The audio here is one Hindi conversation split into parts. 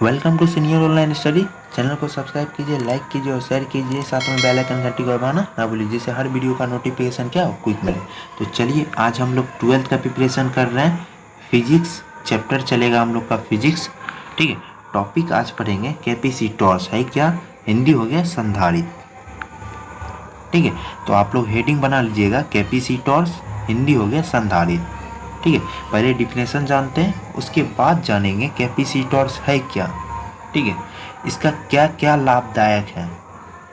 Welcome to senior online study. Channel को सब्सक्राइब कीजिए, लाइक कीजिए और शेयर कीजिए, साथ में बेल आइकन घंटी को दबाना ना भूलिए, जिससे हर वीडियो का नोटिफिकेशन क्या हो क्विक मिले। तो चलिए आज हम लोग 12th का प्रिपरेशन कर रहे हैं। फिजिक्स चैप्टर चलेगा हम लोग का फिजिक्स। ठीक है, टॉपिक आज पढ़ेंगे कैपेसिटर्स है क्या, हिंदी हो गया संधारित्र। ठीक है, तो आप लोग हेडिंग बना लीजिएगा, कैपेसिटर्स हिंदी हो गया संधारित्र। ठीक है, पहले डिफिनेशन जानते हैं, उसके बाद जानेंगे कैपेसिटर्स है क्या। ठीक है, इसका क्या क्या लाभदायक है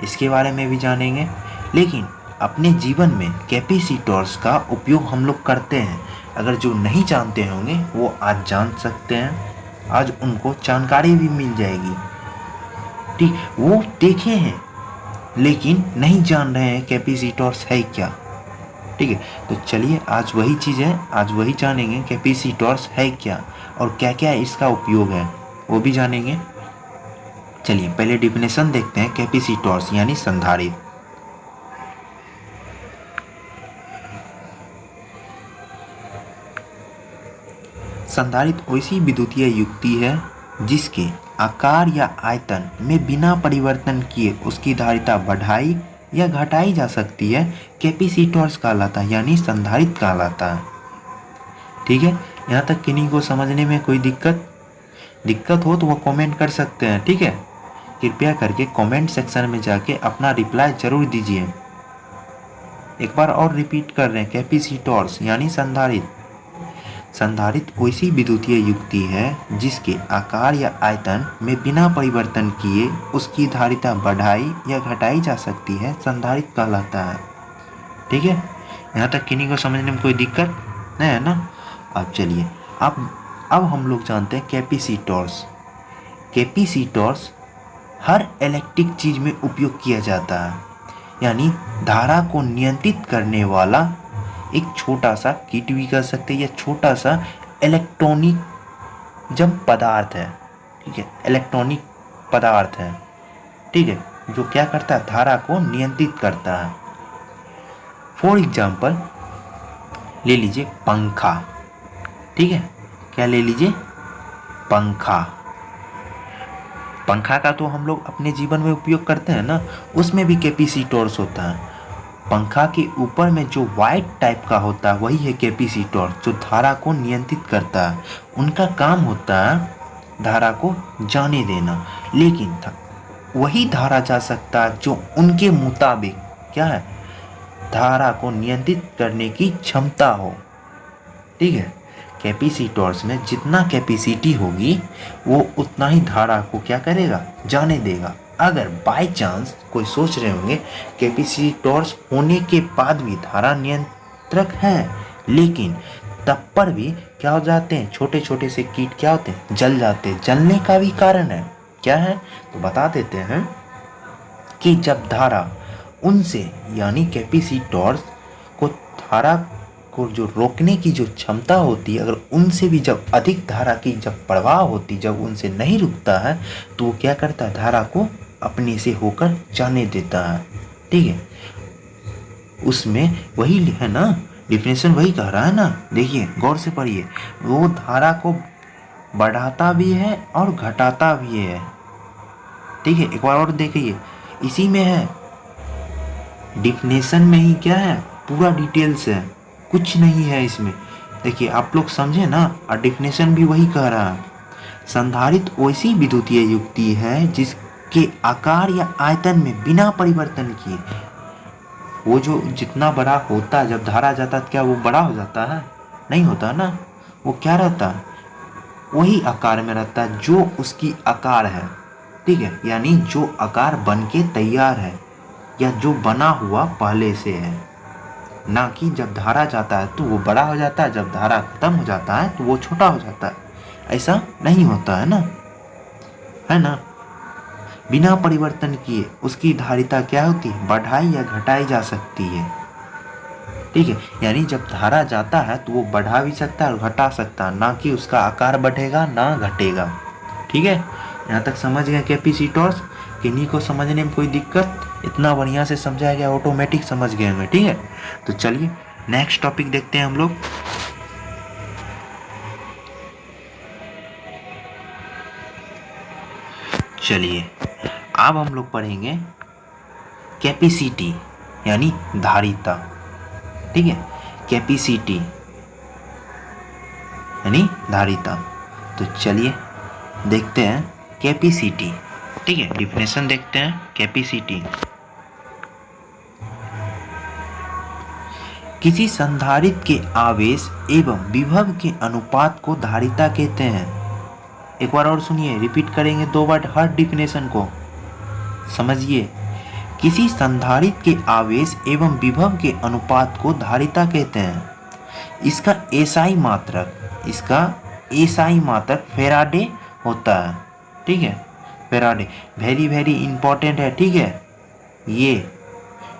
इसके बारे में भी जानेंगे। लेकिन अपने जीवन में कैपेसिटर्स का उपयोग हम लोग करते हैं, अगर जो नहीं जानते होंगे वो आज जान सकते हैं, आज उनको जानकारी भी मिल जाएगी। ठीक, वो देखे हैं लेकिन नहीं जान रहे हैं कैपेसिटर्स है क्या। ठीक है, तो चलिए आज वही चीज़ है, आज वही जानेंगे कैपेसिटर्स है क्या और क्या क्या इसका उपयोग है वो भी जानेंगे। चलिए पहले डिफिनेशन देखते हैं कैपेसिटर्स यानी संधारित्र। संधारित्र ऐसी विद्युतीय युक्ति है जिसके आकार या आयतन में बिना परिवर्तन किए उसकी धारिता बढ़ाई या घटाई जा सकती है, कैपेसिटर्स कहलाता है यानी संधारित्र कहलाता है। ठीक है, यहाँ तक किन्हीं को समझने में कोई दिक्कत हो तो वो कमेंट कर सकते हैं। ठीक है, कृपया करके कमेंट सेक्शन में जाके अपना रिप्लाई जरूर दीजिए। एक बार और रिपीट कर रहे हैं, कैपेसिटर्स यानी संधारित्र। संधारित्र ऐसी विद्युतीय युक्ति है जिसके आकार या आयतन में बिना परिवर्तन किए उसकी धारिता बढ़ाई या घटाई जा सकती है, संधारित्र कहलाता है। ठीक है, यहाँ तक किन्हीं को समझने में कोई दिक्कत नहीं है ना। अब चलिए अब हम लोग जानते हैं कैपेसिटर्स। कैपेसिटर्स हर इलेक्ट्रिक चीज में उपयोग किया जाता है, यानी धारा को नियंत्रित करने वाला एक छोटा सा किट भी कह सकते हैं या छोटा सा इलेक्ट्रॉनिक जब पदार्थ है। ठीक है, इलेक्ट्रॉनिक पदार्थ है। ठीक है, जो क्या करता है, धारा को नियंत्रित करता है। फॉर एग्जाम्पल ले लीजिए पंखा। ठीक है, क्या ले लीजिए, पंखा। पंखा का तो हम लोग अपने जीवन में उपयोग करते हैं ना, उसमें भी कैपेसिटर्स होता है। पंखा के ऊपर में जो वाइट टाइप का होता है वही है कैपेसिटर, जो धारा को नियंत्रित करता है। उनका काम होता है धारा को जाने देना, लेकिन वही धारा जा सकता है जो उनके मुताबिक क्या है, धारा को नियंत्रित करने की क्षमता हो। ठीक है, कैपेसिटर्स में जितना कैपेसिटी होगी वो उतना ही धारा को क्या करेगा, जाने देगा। अगर बाय चांस कोई सोच रहे होंगे कैपेसिटर्स होने के बाद भी धारा नियंत्रक है, लेकिन तब पर भी क्या हो जाते हैं, छोटे छोटे से कीट क्या होते हैं, जल जाते हैं। जलने का भी कारण है, क्या है तो बता देते हैं कि जब धारा उनसे यानी कैपेसिटर्स को धारा को जो रोकने की जो क्षमता होती है, अगर उनसे भी जब अधिक धारा की जब प्रवाह होती, जब उनसे नहीं रुकता है तो वो क्या करता है, धारा को अपने से होकर जाने देता है। ठीक है, उसमें वही है ना, डिफिनेशन वही कह रहा है ना। देखिए गौर से पढ़िए, वो धारा को बढ़ाता भी है और घटाता भी है। ठीक है, एक बार और देखिए, इसी में है, डिफिनेशन में ही क्या है, पूरा डिटेल्स है, कुछ नहीं है इसमें। देखिए आप लोग समझे ना, और डिफिनेशन भी वही कह रहा है। संधारित्र वैसी विद्युतीय युक्ति है जिसके आकार या आयतन में बिना परिवर्तन किए, वो जो जितना बड़ा होता है, जब धारा जाता है क्या वो बड़ा हो जाता है, नहीं होता ना। वो क्या रहता है, वही आकार में रहता है जो उसकी आकार है। ठीक है, यानी जो आकार बन के तैयार है या जो बना हुआ पहले से है, ना कि जब धारा जाता है तो वो बड़ा हो जाता है, जब धारा खत्म हो जाता है तो वो छोटा हो जाता है। ऐसा नहीं होता है ना, है ना। बिना परिवर्तन किए उसकी धारिता क्या होती है, बढ़ाई या घटाई जा सकती है। ठीक है, यानी जब धारा जाता है तो वो बढ़ा भी सकता है और घटा सकता है, ना कि उसका आकार बढ़ेगा ना घटेगा। ठीक है, यहाँ तक समझ गए कैपेसिटर्स। किन्हीं को समझने में कोई दिक्कत, इतना बढ़िया से समझाया गया, ऑटोमेटिक समझ गए होंगे। ठीक है, तो चलिए नेक्स्ट टॉपिक देखते हैं हम लोग। चलिए अब हम लोग पढ़ेंगे कैपेसिटी यानी धारिता। ठीक है, कैपेसिटी यानी धारिता। तो चलिए देखते हैं कैपेसिटी। ठीक है, डिफिनेशन देखते हैं कैपेसिटी। किसी संधारित्र के आवेश एवं विभव के अनुपात को धारिता कहते हैं। एक बार और सुनिए, रिपीट करेंगे 2 बार हर डिफिनेशन को, समझिए। किसी संधारित्र के आवेश एवं विभव के अनुपात को धारिता कहते हैं। इसका एसआई मात्रक फैराडे होता है। ठीक है, फैराडे वेरी वेरी इंपॉर्टेंट है। ठीक है, ये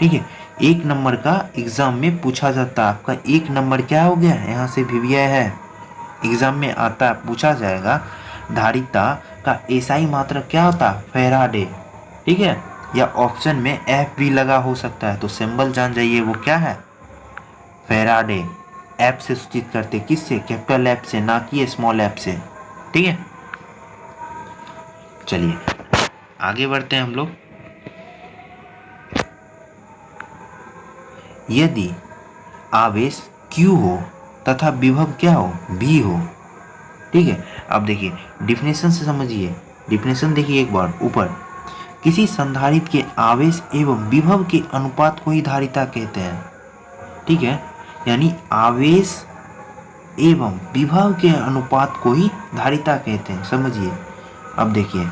ठीक है, 1 नंबर का एग्जाम में पूछा जाता है। आपका 1 नंबर क्या हो गया, यहाँ से भिविया है, एग्जाम में आता है, पूछा जाएगा धारिता का एसआई मात्रक क्या होता है, फैराडे। ठीक है, या ऑप्शन में एफ भी लगा हो सकता है, तो सिंबल जान जाइए वो क्या है, फैराडे। एफ से सूचित करते, किससे, कैपिटल एफ से, ना कि स्मॉल एफ से। ठीक है, चलिए आगे बढ़ते हैं हम लोग। यदि आवेश Q हो तथा विभव क्या हो, V हो। ठीक है, अब देखिए डिफिनेशन से समझिए, डिफिनेशन देखिए एक बार ऊपर। किसी संधारित्र के आवेश एवं विभव के अनुपात को ही धारिता कहते हैं। ठीक है, यानी आवेश एवं विभव के अनुपात को ही धारिता कहते हैं, समझिए। अब देखिए,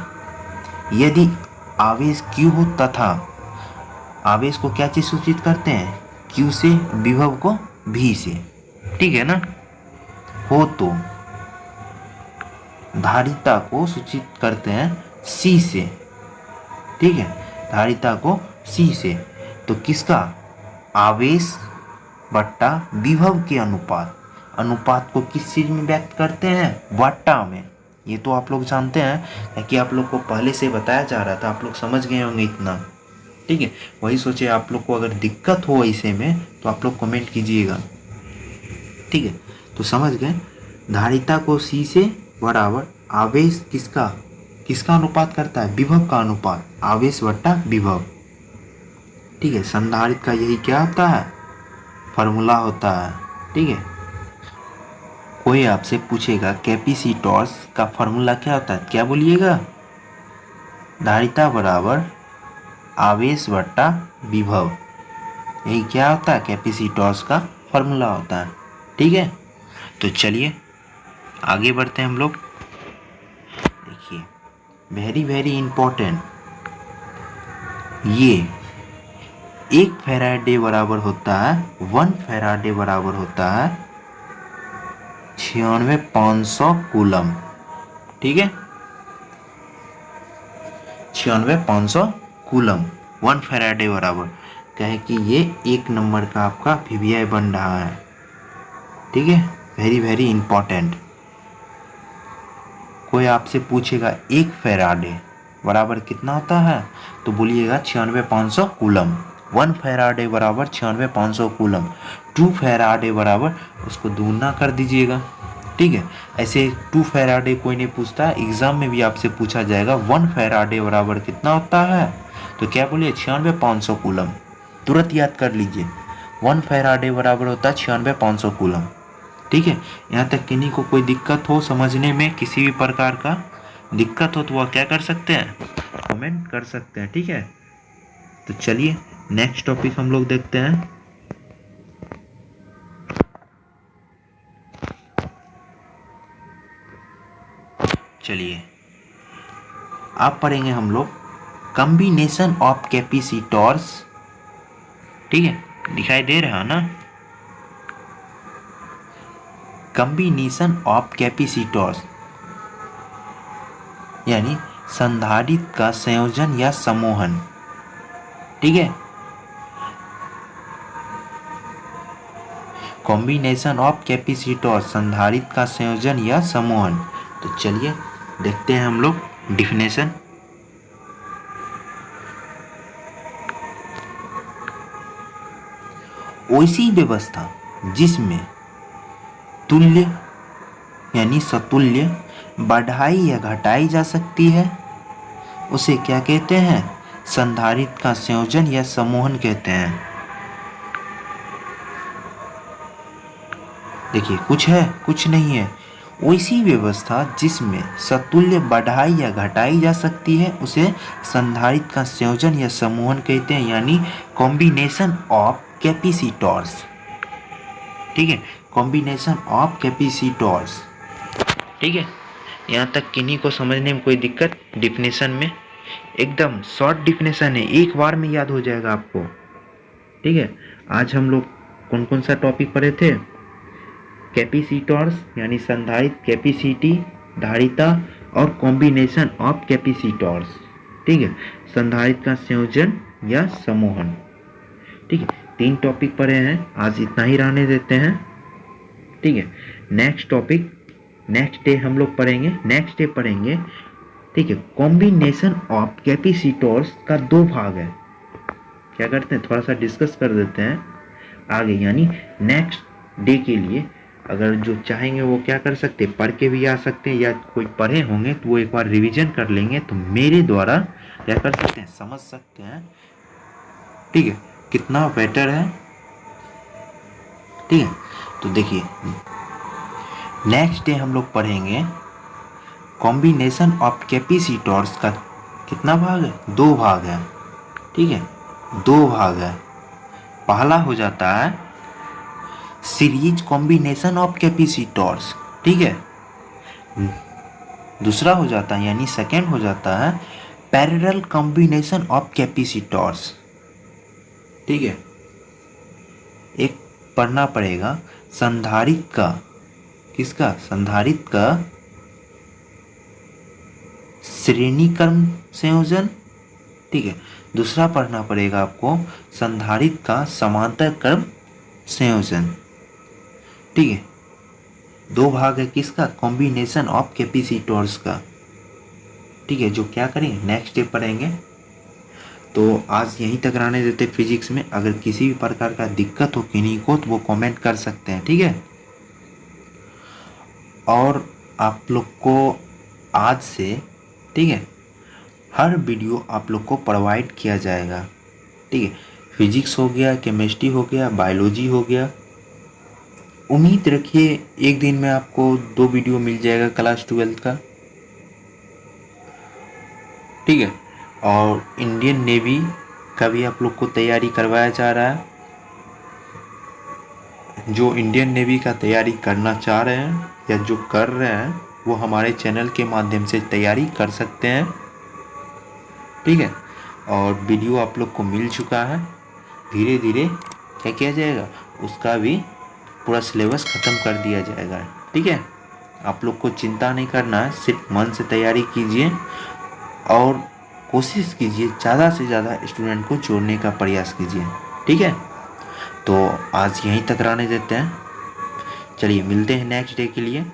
यदि आवेश Q हो तथा, आवेश को क्या चीज सूचित करते हैं, Q से, विभव को V से। ठीक है ना, हो तो धारिता को सूचित करते हैं C से। ठीक है, धारिता को C से। तो किसका, आवेश बट्टा विभव के अनुपात को किस चीज में व्यक्त करते हैं, वाटा में। ये तो आप लोग जानते हैं कि आप लोग को पहले से बताया जा रहा था, आप लोग समझ गए होंगे इतना। ठीक है, वही सोचे आप लोग को अगर दिक्कत हो ऐसे में तो आप लोग कमेंट कीजिएगा। ठीक है, तो समझ गए, धारिता को C से बराबर आवेश किसका अनुपात करता है, विभव का अनुपात, आवेश बट्टा विभव। ठीक है, संधारित्र का यही क्या होता है, फॉर्मूला होता है। ठीक है, कोई आपसे पूछेगा कैपेसिटर्स का फॉर्मूला क्या होता है, क्या बोलिएगा, धारिता बराबर आवेश बट्टा विभव। यही क्या होता है, कैपेसिटर्स का फॉर्मूला होता है। ठीक है, तो चलिए आगे बढ़ते हैं हम लोग। देखिए वेरी वेरी इंपॉर्टेंट, ये 1 फैराडे बराबर होता है, 1 फैराडे बराबर होता है 96,500 कूलम। ठीक है, 96,500 कूलम 1 फैराडे बराबर, कहे कि ये 1 नंबर का आपका VVI बन रहा है। ठीक है, वेरी वेरी इंपॉर्टेंट। कोई आपसे पूछेगा 1 फैराडे बराबर कितना होता है, तो बोलिएगा 96,500 कूलम। 1 फैराडे बराबर 96,500 कूलम। 2 फैराडे बराबर उसको दूना कर दीजिएगा। ठीक है, ऐसे 2 फैराडे कोई नहीं पूछता, एग्जाम में भी आपसे पूछा जाएगा 1 फैराडे बराबर कितना होता है, तो क्या बोलिए 96,500 कूलम। तुरंत याद कर लीजिए, 1 फैराडे बराबर होता है 96,500 कूलम। ठीक है, यहाँ तक किन्हीं को कोई दिक्कत हो समझने में, किसी भी प्रकार का दिक्कत हो तो वह क्या कर सकते हैं, कमेंट कर सकते हैं। ठीक है, तो चलिए नेक्स्ट टॉपिक हम लोग देखते हैं। चलिए अब पढ़ेंगे हम लोग कॉम्बिनेशन ऑफ कैपेसिटर्स। ठीक है, दिखाई दे रहा है ना, कॉम्बिनेशन ऑफ कैपेसिटर्स यानी संधारित्र का संयोजन या समूहन। ठीक है, कॉम्बिनेशन ऑफ कैपेसिटर, संधारित्र का संयोजन या समूहन। तो चलिए देखते हैं हम लोग डिफिनेशन। ऐसी व्यवस्था जिसमें तुल्य यानी सतुल्य बढ़ाई या घटाई जा सकती है उसे क्या कहते हैं? संधारित्र का संयोजन या समूहन कहते हैं। देखिए, कुछ है, कुछ नहीं है। वैसी व्यवस्था जिसमें सतुल्य बढ़ाई या घटाई जा सकती है उसे संधारित्र का संयोजन या समूहन कहते हैं, यानी कॉम्बिनेशन ऑफ कैपेसिटर्स। ठीक है, कॉम्बिनेशन ऑफ कैपेसिटर्स। ठीक है, यहाँ तक किन्हीं को समझने में कोई दिक्कत? डिफिनेशन में एकदम शॉर्ट डिफिनेशन है, एक बार में याद हो जाएगा आपको। ठीक है, आज हम लोग कौन कौन सा टॉपिक पढ़े थे? कैपेसिटर्स यानी संधारित्र, कैपेसिटी धारिता, और कॉम्बिनेशन ऑफ कैपेसिटर्स। ठीक है, संधारित्र का संयोजन या समूहन। ठीक है, 3 टॉपिक पढ़े हैं, आज इतना ही रहने देते हैं। ठीक है, नेक्स्ट टॉपिक नेक्स्ट डे हम लोग पढ़ेंगे, नेक्स्ट डे पढ़ेंगे। ठीक है, कॉम्बिनेशन ऑफ कैपेसिटर्स का 2 भाग है। क्या करते हैं, थोड़ा सा डिस्कस कर देते हैं आगे, यानी नेक्स्ट डे के लिए अगर जो चाहेंगे वो क्या कर सकते हैं, पढ़ के भी आ सकते हैं, या कोई पढ़े होंगे तो वो एक बार रिवीजन कर लेंगे तो मेरे द्वारा क्या कर सकते हैं, समझ सकते हैं। ठीक है, कितना बेटर है। ठीक है, तो देखिए नेक्स्ट डे हम लोग पढ़ेंगे कॉम्बिनेशन ऑफ कैपेसिटर्स का कितना भाग है, 2 भाग है। ठीक है, 2 भाग है। पहला हो जाता है सीरीज कॉम्बिनेशन ऑफ कैपेसिटर्स। ठीक है, दूसरा हो जाता है यानी सेकेंड हो जाता है पैरेलल कॉम्बिनेशन ऑफ कैपेसिटर्स। ठीक है, एक पढ़ना पड़ेगा संधारित्र का, किसका, संधारित्र का श्रेणी क्रम संयोजन। ठीक है, दूसरा पढ़ना पड़ेगा आपको संधारित्र का समांतर क्रम संयोजन। ठीक है, 2 भाग है किसका, कॉम्बिनेशन ऑफ कैपेसिटर्स का। ठीक है, जो क्या करेंगे नेक्स्ट डे पढ़ेंगे। तो आज यहीं तक रहने देते फिजिक्स में। अगर किसी भी प्रकार का दिक्कत हो किन्हीं को तो वो कमेंट कर सकते हैं। ठीक है, और आप लोग को आज से, ठीक है, हर वीडियो आप लोग को प्रोवाइड किया जाएगा। ठीक है, फिजिक्स हो गया, केमिस्ट्री हो गया, बायोलॉजी हो गया। उम्मीद रखिए एक दिन में आपको 2 वीडियो मिल जाएगा क्लास 12 का। ठीक है, और इंडियन नेवी का भी आप लोग को तैयारी करवाया जा रहा है। जो इंडियन नेवी का तैयारी करना चाह रहे हैं या जो कर रहे हैं वो हमारे चैनल के माध्यम से तैयारी कर सकते हैं। ठीक है, और वीडियो आप लोग को मिल चुका है। धीरे धीरे क्या किया जाएगा, उसका भी पूरा सिलेबस ख़त्म कर दिया जाएगा। ठीक है, आप लोग को चिंता नहीं करना है, सिर्फ मन से तैयारी कीजिए और कोशिश कीजिए ज़्यादा से ज़्यादा स्टूडेंट को जोड़ने का प्रयास कीजिए। ठीक है, तो आज यहीं तक रहने देते हैं। चलिए मिलते हैं नेक्स्ट डे के लिए।